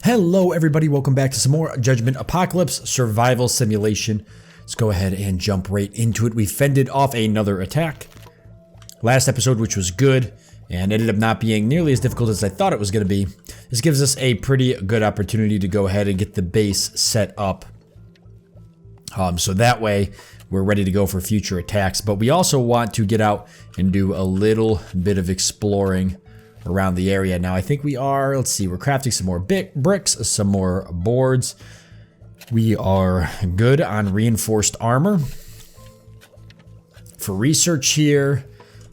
Hello everybody, welcome back to some more Judgment Apocalypse Survival Simulation. Let's go ahead and jump right into it. We fended off another attack last episode, which was good, and ended up not being nearly as difficult as I thought it was going to be. This gives us a pretty good opportunity to go ahead and get the base set up. So that way we're ready to go for future attacks, but we also want to get out and do a little bit of exploring around the area. Now I think we are, let's see, we're crafting some more bricks, some more boards. We are good on reinforced armor. For research here,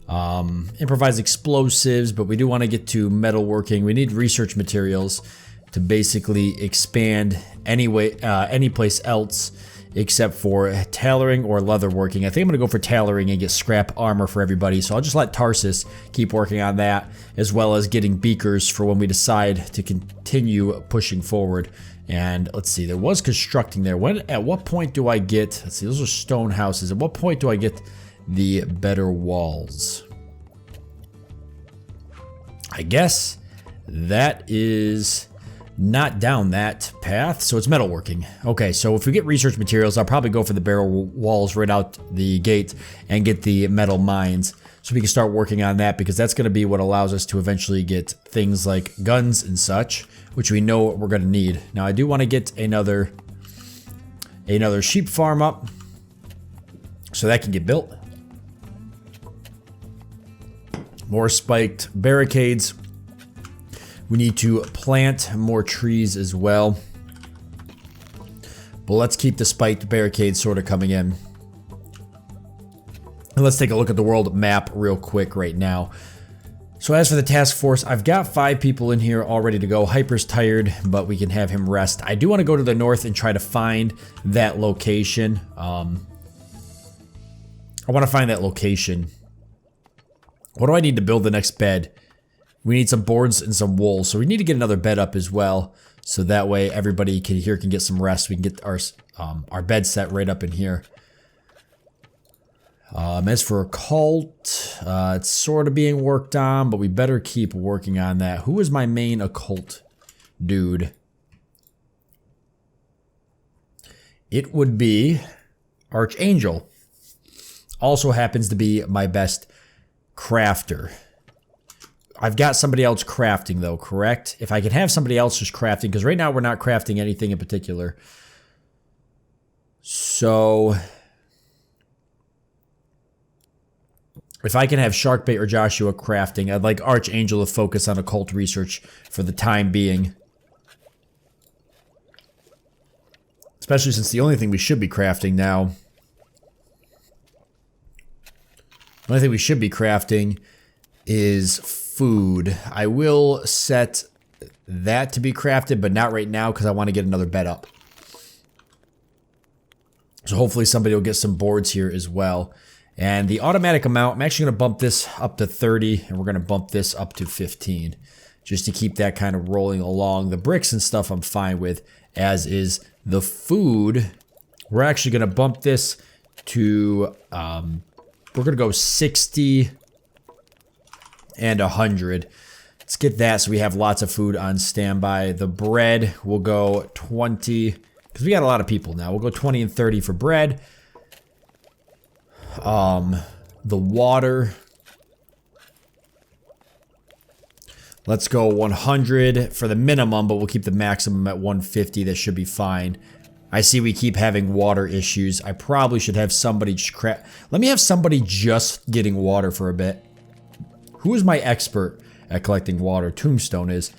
improvised explosives, but we do want to get to metalworking. We need research materials to basically expand any place else except for tailoring or leatherworking. I think I'm gonna go for tailoring and get scrap armor for everybody. So I'll just let Tarsus keep working on that, as well as getting beakers for when we decide to continue pushing forward. And let's see, there was constructing there. At what point do I get, let's see, those are stone houses. At what point do I get the better walls? I guess that is not down that path, so it's metalworking. Okay, so if we get research materials, I'll probably go for the barrel walls right out the gate and get the metal mines, so we can start working on that, because that's going to be what allows us to eventually get things like guns and such, which we know we're going to need. Now I do want to get another sheep farm up, so that can get built. More spiked barricades. We need to plant more trees as well. But let's keep the spiked barricades sort of coming in. And let's take a look at the world map real quick right now. So as for the task force, I've got 5 people in here all ready to go. Hyper's tired, but we can have him rest. I do want to go to the north and try to find that location. I want to find that location. What do I need to build the next bed? We need some boards and some wool, so we need to get another bed up as well, so that way everybody can get some rest. We can get our bed set right up in here. As for a occult, it's sort of being worked on, but we better keep working on that. Who is my main occult dude? It would be Archangel. Also happens to be my best crafter. I've got somebody else crafting though, correct? If I can have somebody else just crafting, because right now we're not crafting anything in particular. So if I can have Sharkbait or Joshua crafting, I'd like Archangel to focus on occult research for the time being. Especially since the only thing we should be crafting now, the only thing we should be crafting is food. I will set that to be crafted, but not right now because I want to get another bed up. So hopefully somebody will get some boards here as well. And the automatic amount, I'm actually going to bump this up to 30, and we're going to bump this up to 15, just to keep that kind of rolling along. The bricks and stuff I'm fine with, as is the food. We're actually going to bump this to, we're going to go 60 and 100. Let's get that so we have lots of food on standby. The bread will go 20, because we got a lot of people now. We'll go 20 and 30 for bread. The water, let's go 100 for the minimum, but we'll keep the maximum at 150. That should be fine. I see we keep having water issues. I probably should have somebody just let me have somebody just getting water for a bit. Who is my expert at collecting water? Tombstone is.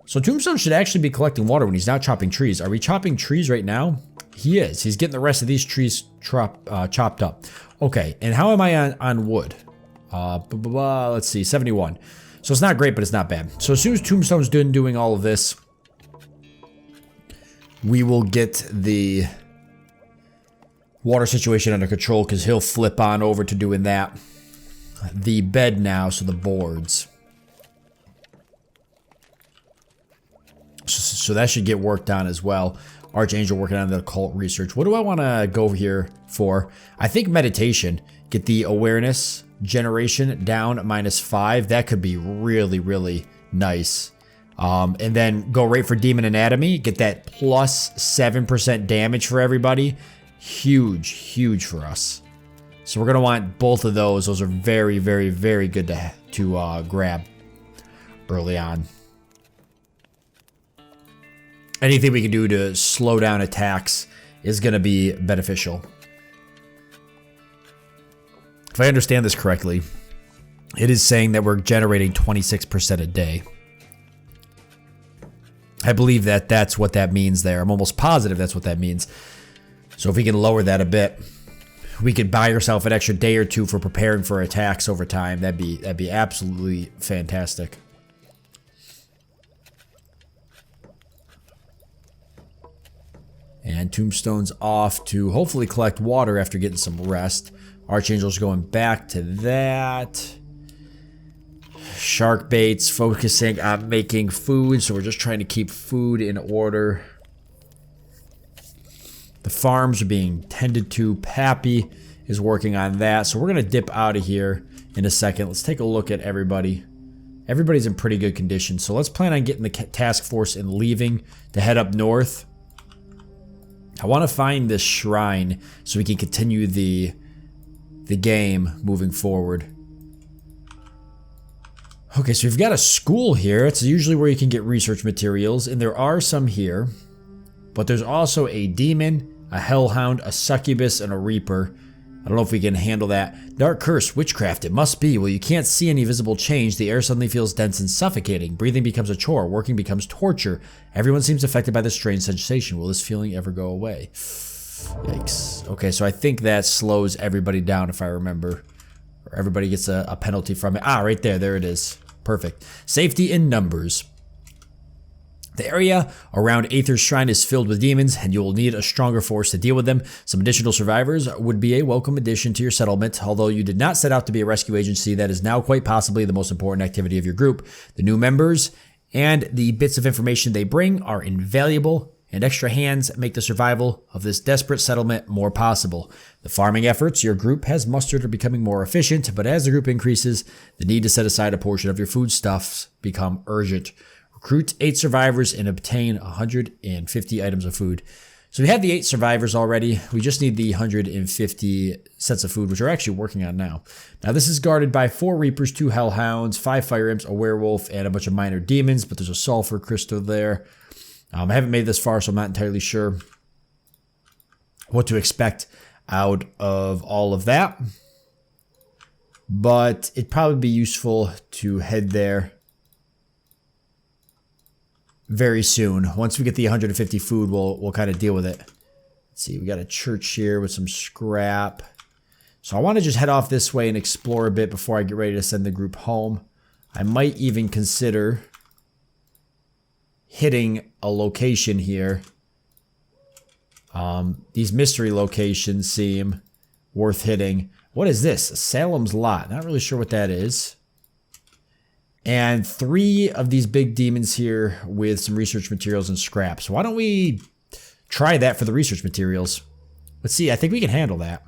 So Tombstone should actually be collecting water when he's not chopping trees. Are we chopping trees right now? He is. He's getting the rest of these trees chopped up. Okay, and how am I on wood? Let's see, 71. So it's not great, but it's not bad. So as soon as Tombstone's done doing all of this, we will get the water situation under control, because he'll flip on over to doing that. The bed now, so the boards. So that should get worked on as well. Archangel working on the occult research. What do I want to go here for? I think meditation. Get the awareness generation down -5. That could be really, really nice. And then go right for Demon Anatomy. Get that plus 7% damage for everybody. Huge, huge for us. So we're going to want both of those. Those are very, very, very good to grab early on. Anything we can do to slow down attacks is going to be beneficial. If I understand this correctly, it is saying that we're generating 26% a day. I believe that that's what that means there. I'm almost positive that's what that means. So if we can lower that a bit, we could buy yourself an extra day or two for preparing for attacks over time. That'd be absolutely fantastic. And Tombstone's off to hopefully collect water after getting some rest. Archangel's going back to that. Shark baits focusing on making food, so we're just trying to keep food in order. The farms are being tended to. Pappy is working on that, so we're going to dip out of here in a second. Let's take a look at everybody. Everybody's in pretty good condition, so let's plan on getting the task force and leaving to head up north. I want to find this shrine so we can continue the game moving forward. Okay, so we've got a school here. It's usually where you can get research materials, and there are some here. But there's also a demon, a hellhound, a succubus, and a reaper. I don't know if we can handle that. Dark curse, witchcraft, it must be. Well, you can't see any visible change. The air suddenly feels dense and suffocating. Breathing becomes a chore. Working becomes torture. Everyone seems affected by this strange sensation. Will this feeling ever go away? Yikes. Okay, so I think that slows everybody down if I remember. Or everybody gets a penalty from it. Ah, right there. There it is. Perfect. Safety in numbers. The area around Aether's Shrine is filled with demons, and you will need a stronger force to deal with them. Some additional survivors would be a welcome addition to your settlement. Although you did not set out to be a rescue agency, that is now quite possibly the most important activity of your group. The new members and the bits of information they bring are invaluable, and extra hands make the survival of this desperate settlement more possible. The farming efforts your group has mustered are becoming more efficient, but as the group increases, the need to set aside a portion of your foodstuffs become urgent. Recruit 8 survivors and obtain 150 items of food. So we have the 8 survivors already. We just need the 150 sets of food, which we're actually working on now. Now this is guarded by 4 reapers, 2 hellhounds, 5 fire imps, a werewolf, and a bunch of minor demons, but there's a sulfur crystal there. I haven't made this far, so I'm not entirely sure what to expect out of all of that. But it'd probably be useful to head there very soon. Once we get the 150 food, we'll kind of deal with it. Let's see, we got a church here with some scrap. So I want to just head off this way and explore a bit before I get ready to send the group home. I might even consider hitting a location here. These mystery locations seem worth hitting. What is this? Salem's Lot. Not really sure what that is. And 3 of these big demons here with some research materials and scraps. Why don't we try that for the research materials? Let's see. I think we can handle that.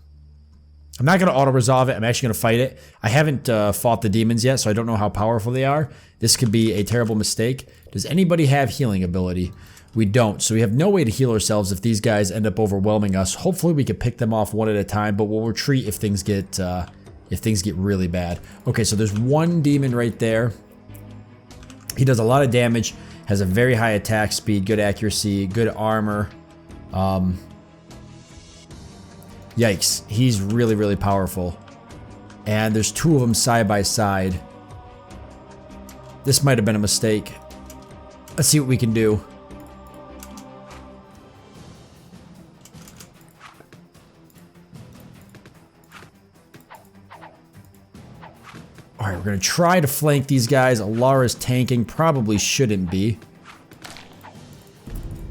I'm not going to auto-resolve it. I'm actually going to fight it. I haven't fought the demons yet, so I don't know how powerful they are. This could be a terrible mistake. Does anybody have healing ability? We don't, so we have no way to heal ourselves if these guys end up overwhelming us. Hopefully we can pick them off one at a time, but we'll retreat if things get really bad. Okay, so there's 1 demon right there. He does a lot of damage, has a very high attack speed, good accuracy, good armor. Yikes, he's really, really powerful. And there's 2 of them side by side. This might have been a mistake. Let's see what we can do. Alright, we're going to try to flank these guys. Alara's tanking. Probably shouldn't be.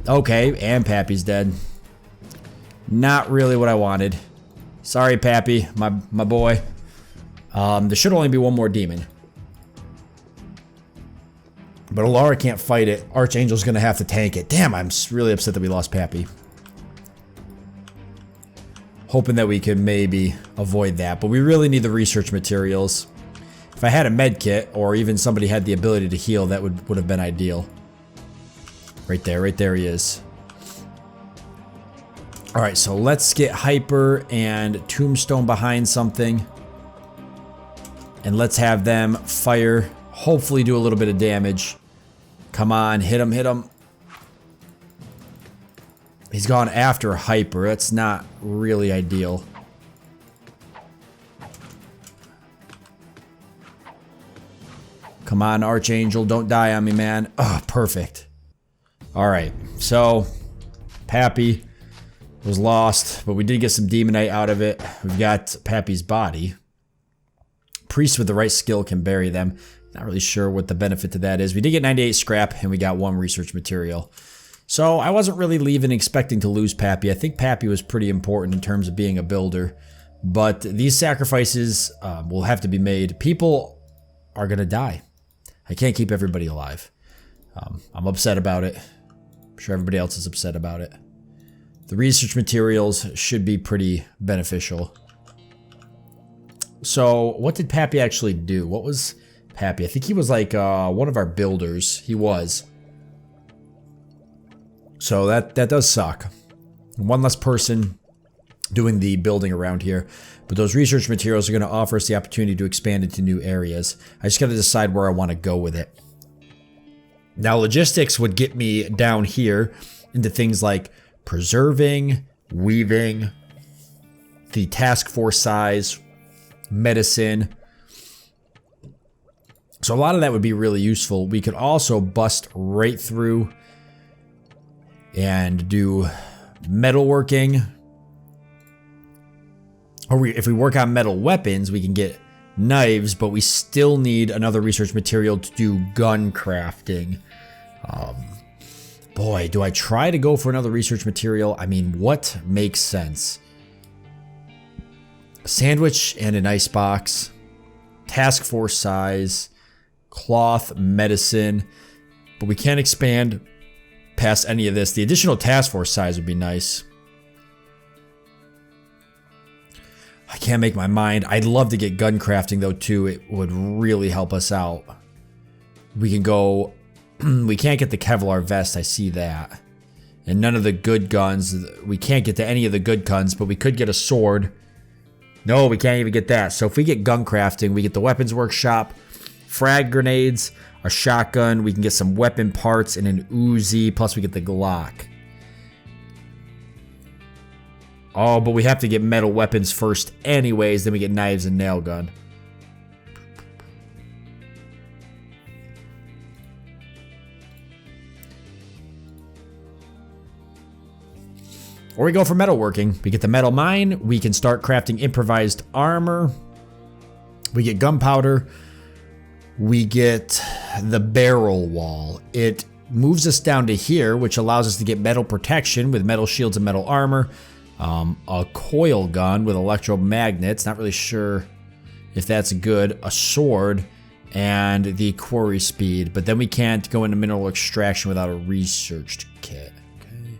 Okay, and Pappy's dead. Not really what I wanted. Sorry, Pappy, my boy. There should only be 1 more demon. But Alara can't fight it. Archangel's going to have to tank it. Damn, I'm really upset that we lost Pappy. Hoping that we can maybe avoid that. But we really need the research materials. If I had a med kit, or even somebody had the ability to heal, that would have been ideal. Right there he is. Alright, so let's get Hyper and Tombstone behind something. And let's have them fire. Hopefully do a little bit of damage. Come on, hit him, hit him. He's gone after Hyper. That's not really ideal. Come on, Archangel, don't die on me, man. Oh, perfect. Alright, so Pappy was lost, but we did get some Demonite out of it. We've got Pappy's body. Priest with the right skill can bury them. Not really sure what the benefit to that is. We did get 98 scrap, and we got 1 research material. So I wasn't really leaving expecting to lose Pappy. I think Pappy was pretty important in terms of being a builder. But these sacrifices will have to be made. People are going to die. I can't keep everybody alive. I'm upset about it. I'm sure everybody else is upset about it. The research materials should be pretty beneficial. So, what did Pappy actually do? What was Pappy? I think he was like one of our builders. He was. So that does suck. One less person doing the building around here. But those research materials are going to offer us the opportunity to expand into new areas. I just got to decide where I want to go with it. Now, logistics would get me down here into things like preserving, weaving, the task force size, medicine. So a lot of that would be really useful. We could also bust right through and do metalworking. Or if we work on metal weapons, we can get knives, but we still need another research material to do gun crafting. Boy, do I try to go for another research material? I mean, what makes sense? A sandwich and an ice box, task force size, cloth, medicine, but we can't expand past any of this. The additional task force size would be nice. I can't make my mind. I'd love to get gun crafting though too. It would really help us out. We can go, we can't get the Kevlar vest, I see that. And none of the good guns, we can't get to any of the good guns, but we could get a sword. No, we can't even get that. So if we get gun crafting, we get the weapons workshop, frag grenades, a shotgun, we can get some weapon parts and an Uzi, plus we get the Glock. Oh, but we have to get metal weapons first anyways, then we get knives and nail gun. Or we go for metalworking. We get the metal mine, we can start crafting improvised armor. We get gunpowder. We get the barrel wall. It moves us down to here, which allows us to get metal protection with metal shields and metal armor. A coil gun with electromagnets, not really sure if that's good. A sword and the quarry speed, but then we can't go into mineral extraction without a researched kit. Okay.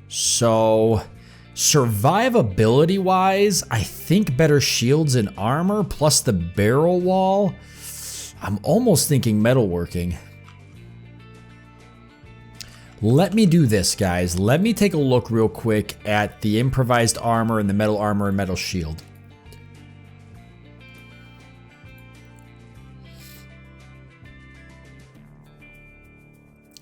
So survivability wise, I think better shields and armor plus the barrel wall. I'm almost thinking metalworking. Let me do this, guys. Let me take a look real quick at the improvised armor and the metal armor and metal shield.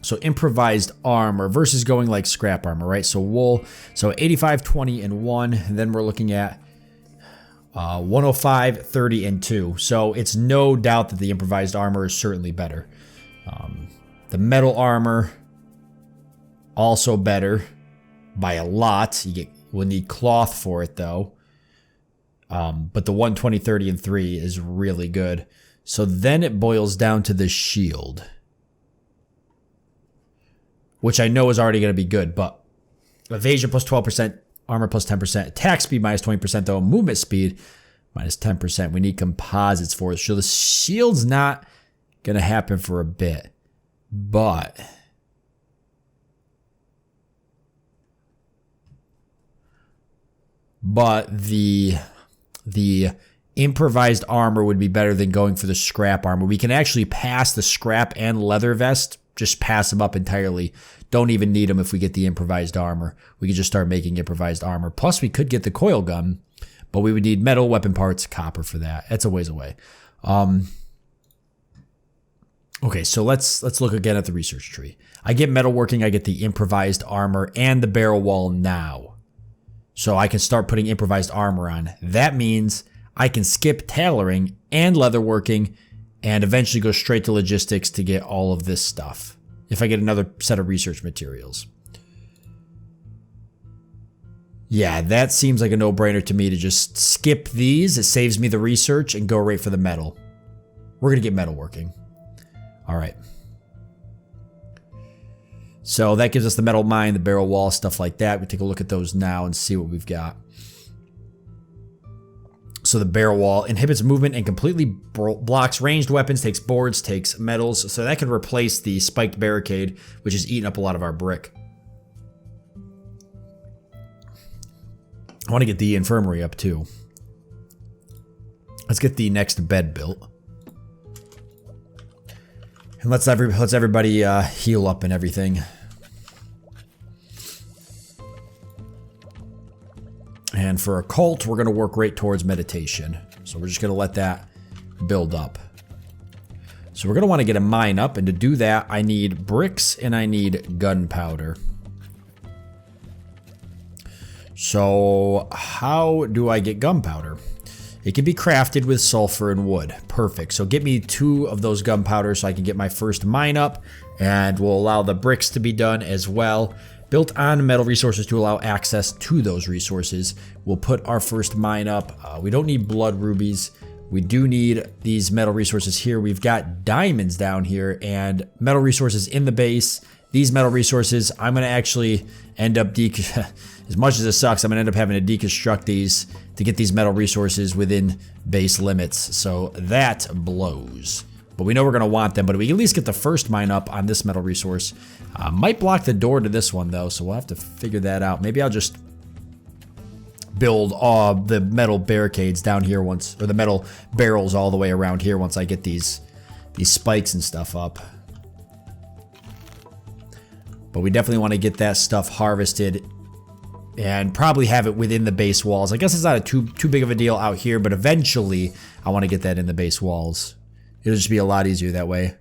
So improvised armor versus going like scrap armor, right? So wool, so 85, 20, and 1. And then we're looking at 105, 30, and 2. So it's no doubt that the improvised armor is certainly better. The metal armor, also better by a lot. We'll need cloth for it though. But the 120, 30, and 3 is really good. So then it boils down to the shield, which I know is already going to be good, but evasion plus 12%, armor plus 10%, attack speed minus 20% though, movement speed minus 10%. We need composites for it. So the shield's not going to happen for a bit, but the improvised armor would be better than going for the scrap armor. We can actually pass the scrap and leather vest, just pass them up entirely. Don't even need them if we get the improvised armor. We could just start making improvised armor. Plus, we could get the coil gun, but we would need metal, weapon parts, copper for that. That's a ways away. Okay, so let's look again at the research tree. I get metalworking, I get the improvised armor and the barrel wall now. So I can start putting improvised armor on. That means I can skip tailoring and leatherworking and eventually go straight to logistics to get all of this stuff. If I get another set of research materials. Yeah, that seems like a no-brainer to me to just skip these. It saves me the research and go right for the metal. We're going to get metalworking. All right. So that gives us the metal mine, the barrel wall, stuff like that. We take a look at those now and see what we've got. So the barrel wall inhibits movement and completely blocks ranged weapons, takes boards, takes metals. So that could replace the spiked barricade, which is eating up a lot of our brick. I want to get the infirmary up too. Let's get the next bed built. And let's everybody heal up and everything. And for a cult, we're going to work right towards meditation. So we're just going to let that build up. So we're going to want to get a mine up. And to do that, I need bricks and I need gunpowder. So how do I get gunpowder? It can be crafted with sulfur and wood. Perfect. So get me 2 of those gunpowder so I can get my first mine up. And we'll allow the bricks to be done as well. Built on metal resources to allow access to those resources. We'll put our first mine up. We don't need blood rubies. We do need these metal resources here. We've got diamonds down here and metal resources in the base. These metal resources, I'm going to actually end up, as much as it sucks, I'm going to end up having to deconstruct these to get these metal resources within base limits. So that blows. But we know we're going to want them, but we can at least get the first mine up on this metal resource. Might block the door to this one though, so we'll have to figure that out. Maybe I'll just build the metal barricades down here once, or the metal barrels all the way around here once I get these spikes and stuff up. But we definitely want to get that stuff harvested and probably have it within the base walls. I guess it's not too big of a deal out here, but eventually I want to get that in the base walls. It'll just be a lot easier that way.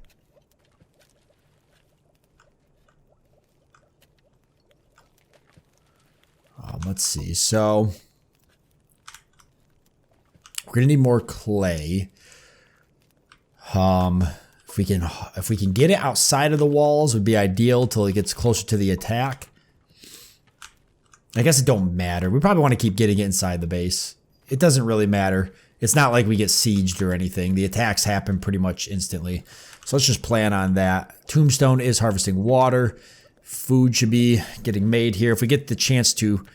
Let's see. So we're gonna need more clay. If we can get it outside of the walls, would be ideal till it gets closer to the attack. I guess it don't matter. We probably want to keep getting it inside the base. It doesn't really matter. It's not like we get sieged or anything. The attacks happen pretty much instantly. So let's just plan on that. Tombstone is harvesting water. Food should be getting made here. If we get the chance to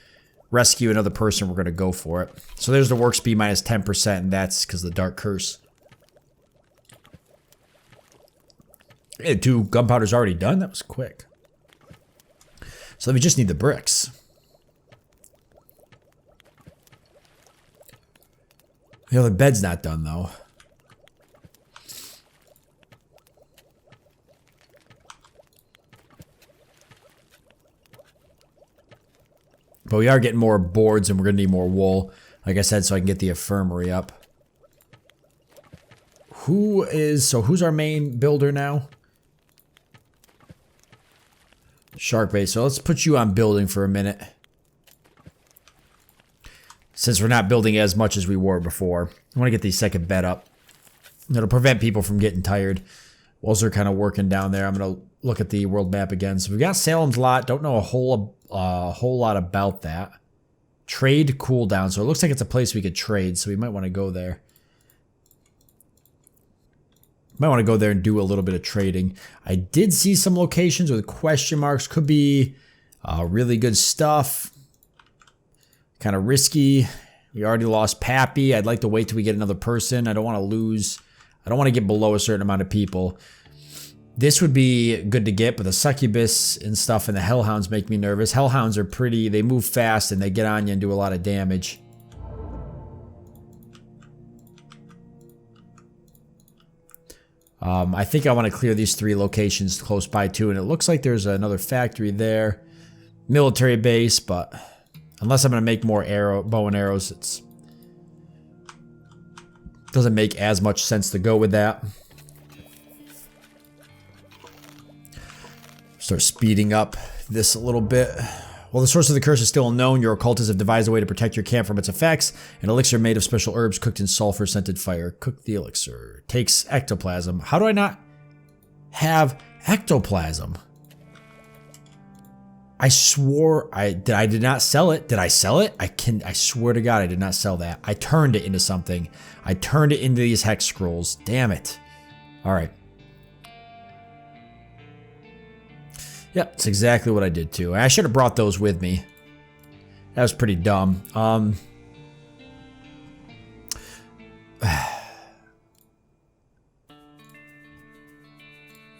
rescue another person, we're going to go for it. So there's the work speed minus 10%, and that's because of the Dark Curse. Hey, 2 gunpowder's already done. That was quick. So then we just need the bricks. You know, the bed's not done though. But we are getting more boards and we're going to need more wool. Like I said, so I can get the infirmary up. Who's our main builder now? Shark bait. So let's put you on building for a minute. Since we're not building as much as we were before. I want to get the second bed up. It'll prevent people from getting tired. Whilst they're kind of working down there, I'm going to look at the world map again. So we've got Salem's Lot. Don't know a whole lot about that. Trade cooldown. So it looks like it's a place we could trade. So we might want to go there. Might want to go there and do a little bit of trading. I did see some locations with question marks. Could be really good stuff. Kind of risky. We already lost Pappy. I'd like to wait till we get another person. I don't want to lose. I don't want to get below a certain amount of people. This would be good to get, but the succubus and stuff and the hellhounds make me nervous. Hellhounds are pretty, they move fast and they get on you and do a lot of damage. I think I want to clear these 3 locations close by too, and it looks like there's another factory there. Military base, but unless I'm going to make more bow and arrows, it doesn't make as much sense to go with that. Start speeding up this a little bit. While the source of the curse is still unknown, your occultists have devised a way to protect your camp from its effects. An elixir made of special herbs cooked in sulfur-scented fire. Cook the elixir. Takes ectoplasm. How do I not have ectoplasm? I swore I did not sell it. Did I sell it? I swear to God I did not sell that. I turned it into something. I turned it into these hex scrolls. Damn it. All right. Yep, that's exactly what I did too. I should have brought those with me. That was pretty dumb.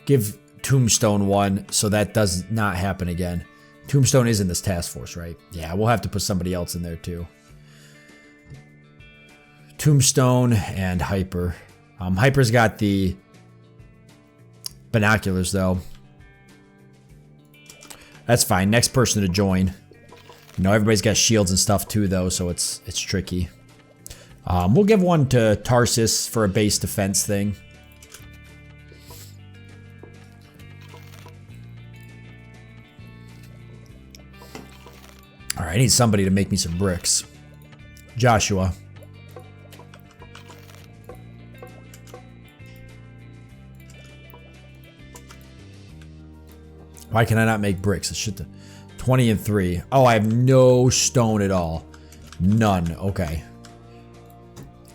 Give Tombstone one so that does not happen again. Tombstone is in this task force, right? Yeah, we'll have to put somebody else in there too. Tombstone and Hyper. Hyper's got the binoculars though. That's fine. Next person to join. You know, everybody's got shields and stuff too, though, so it's tricky. We'll give one to Tarsus for a base defense thing. All right, I need somebody to make me some bricks. Joshua. Why can I not make bricks? It should 20 and 3. Oh, I have no stone at all. None. Okay.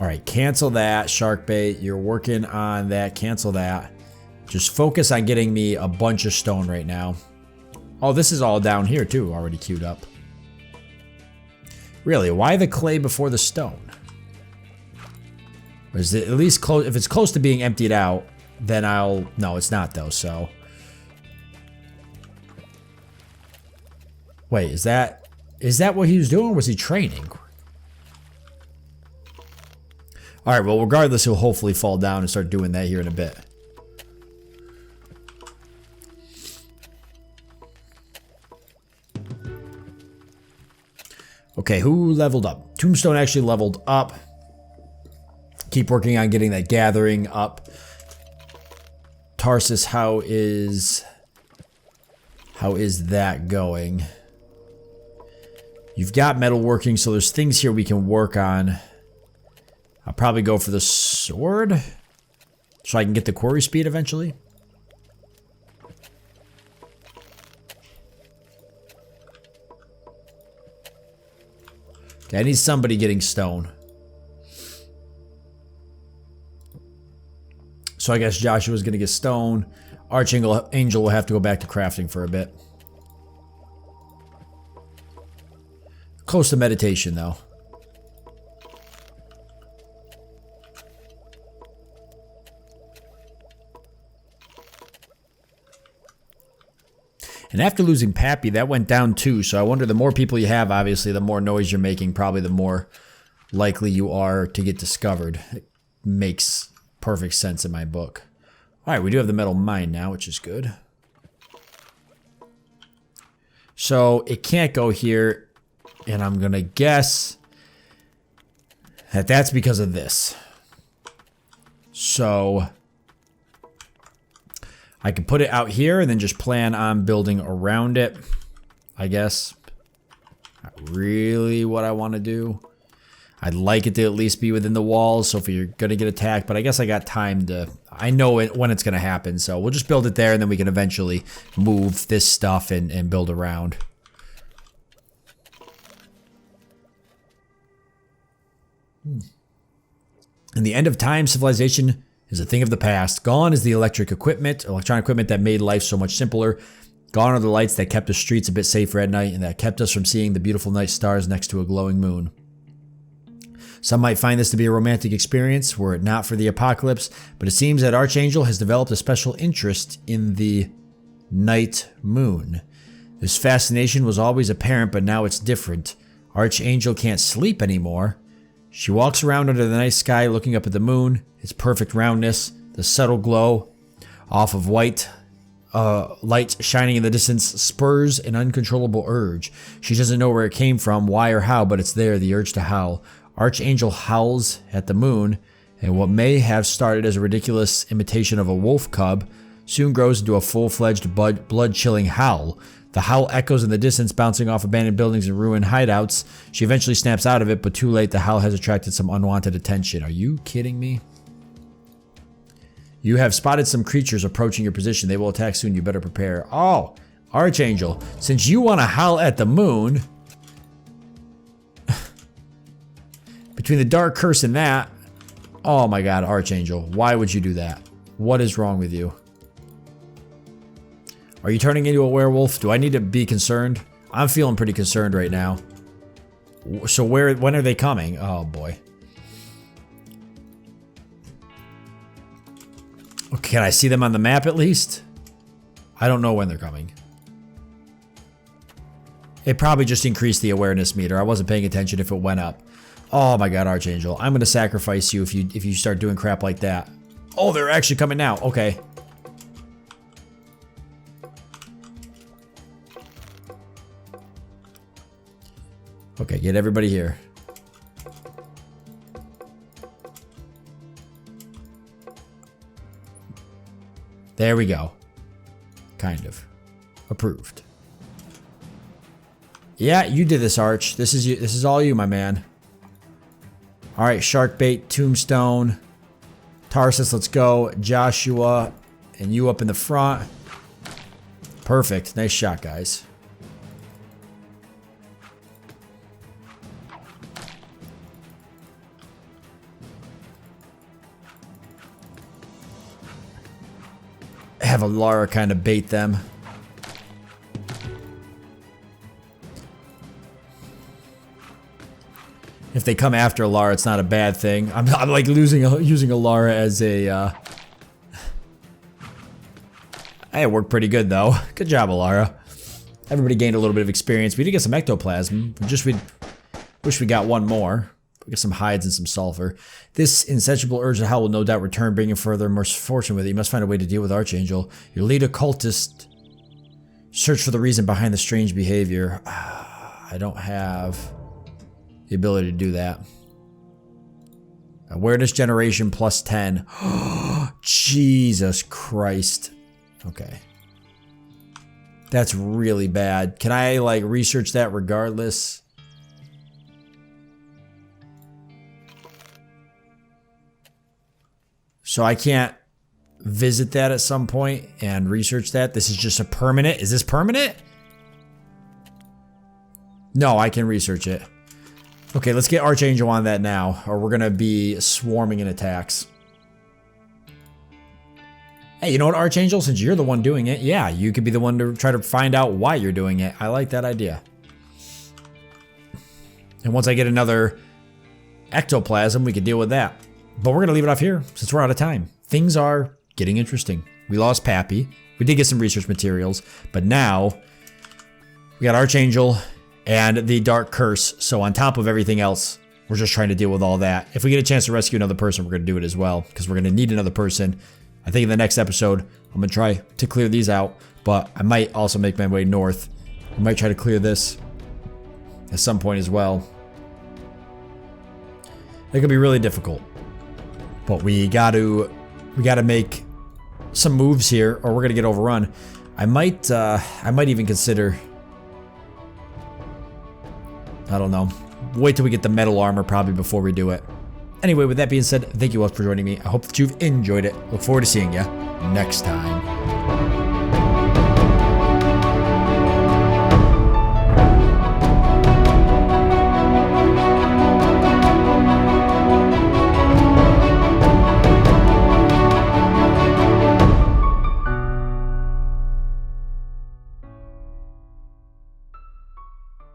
All right, cancel that, Shark Bait. You're working on that. Cancel that. Just focus on getting me a bunch of stone right now. Oh, this is all down here too, already queued up. Really, why the clay before the stone? Or is it at least close? If it's close to being emptied out, then I'll... No, it's not though, so... Wait, is that what he was doing, or was he training? Alright, well, regardless, he'll hopefully fall down and start doing that here in a bit. Okay, who leveled up? Tombstone actually leveled up. Keep working on getting that gathering up. Tarsus, how is that going? You've got metalworking, so there's things here we can work on. I'll probably go for the sword, so I can get the quarry speed eventually. Okay, I need somebody getting stone. So I guess Joshua's gonna get stone. Archangel will have to go back to crafting for a bit. Close to meditation, though. And after losing Pappy, that went down too. So I wonder, the more people you have, obviously, the more noise you're making, probably the more likely you are to get discovered. It makes perfect sense in my book. All right, we do have the metal mine now, which is good. So it can't go here. And I'm going to guess that that's because of this. So I can put it out here and then just plan on building around it, I guess. Not really what I want to do. I'd like it to at least be within the walls, so if you're going to get attacked, but I guess I got time to... I know when it's going to happen, so we'll just build it there and then we can eventually move this stuff and build around. In the end of time, civilization is a thing of the past. Gone is the electronic equipment that made life so much simpler. Gone are the lights that kept the streets a bit safer at night and that kept us from seeing the beautiful night stars next to a glowing moon. Some might find this to be a romantic experience were it not for the apocalypse, but it seems that Archangel has developed a special interest in the night moon. This fascination was always apparent, but now it's different. Archangel can't sleep anymore. She walks around under the night sky looking up at the moon, its perfect roundness, the The subtle glow off of white light shining in the distance spurs an uncontrollable urge. She doesn't know where it came from, why or how, but it's there, the urge to howl. Archangel howls at the moon, and what may have started as a ridiculous imitation of a wolf cub soon grows into a full-fledged blood-chilling howl. The howl echoes in the distance, bouncing off abandoned buildings and ruined hideouts. She eventually snaps out of it, but too late, the howl has attracted some unwanted attention. Are you kidding me? You have spotted some creatures approaching your position. They will attack soon. You better prepare. Oh, Archangel, since you want to howl at the moon, between the dark curse and that, oh my God, Archangel, why would you do that? What is wrong with you? Are you turning into a werewolf? Do I need to be concerned? I'm feeling pretty concerned right now. So when are they coming? Oh boy. Okay, can I see them on the map at least? I don't know when they're coming. It probably just increased the awareness meter. I wasn't paying attention if it went up. Oh my God, Archangel. I'm gonna sacrifice you if you start doing crap like that. Oh, they're actually coming now. Okay. Okay, get everybody here. There we go. Kind of. Approved. Yeah, you did this, Arch. This is you. This is all you, my man. All right, Sharkbait, Tombstone, Tarsus, let's go. Joshua, and you up in the front. Perfect. Nice shot, guys. Have a Lara kind of bait them. If they come after a Lara, it's not a bad thing. I'm like using a Lara as a. Hey, it worked pretty good though. Good job, Alara. Everybody gained a little bit of experience. We did get some ectoplasm. We wish we got one more. We got some hides and some sulfur. This insatiable urge to howl will no doubt return, bringing further misfortune with it. You must find a way to deal with Archangel. Your lead occultist. Search for the reason behind the strange behavior. I don't have the ability to do that. Awareness generation plus 10. Jesus Christ. Okay. That's really bad. Can I like research that regardless? So I can't visit that at some point and research that. This is just a permanent. Is this permanent? No, I can research it. Okay, let's get Archangel on that now, or we're gonna be swarming in attacks. Hey, you know what, Archangel? Since you're the one doing it, yeah, you could be the one to try to find out why you're doing it. I like that idea. And once I get another ectoplasm, we can deal with that. But we're gonna leave it off here since we're out of time. Things are getting interesting. We lost Pappy. We did get some research materials, but now we got Archangel and the Dark Curse. So on top of everything else, we're just trying to deal with all that. If we get a chance to rescue another person, we're gonna do it as well, because we're gonna need another person. I think in the next episode, I'm gonna try to clear these out, but I might also make my way north. I might try to clear this at some point as well. It could be really difficult, but we gotta make some moves here, or we're gonna get overrun. I might even consider, I don't know, wait till we get the metal armor probably before we do it. Anyway, with that being said, thank you all for joining me. I hope that you've enjoyed it. Look forward to seeing you next time.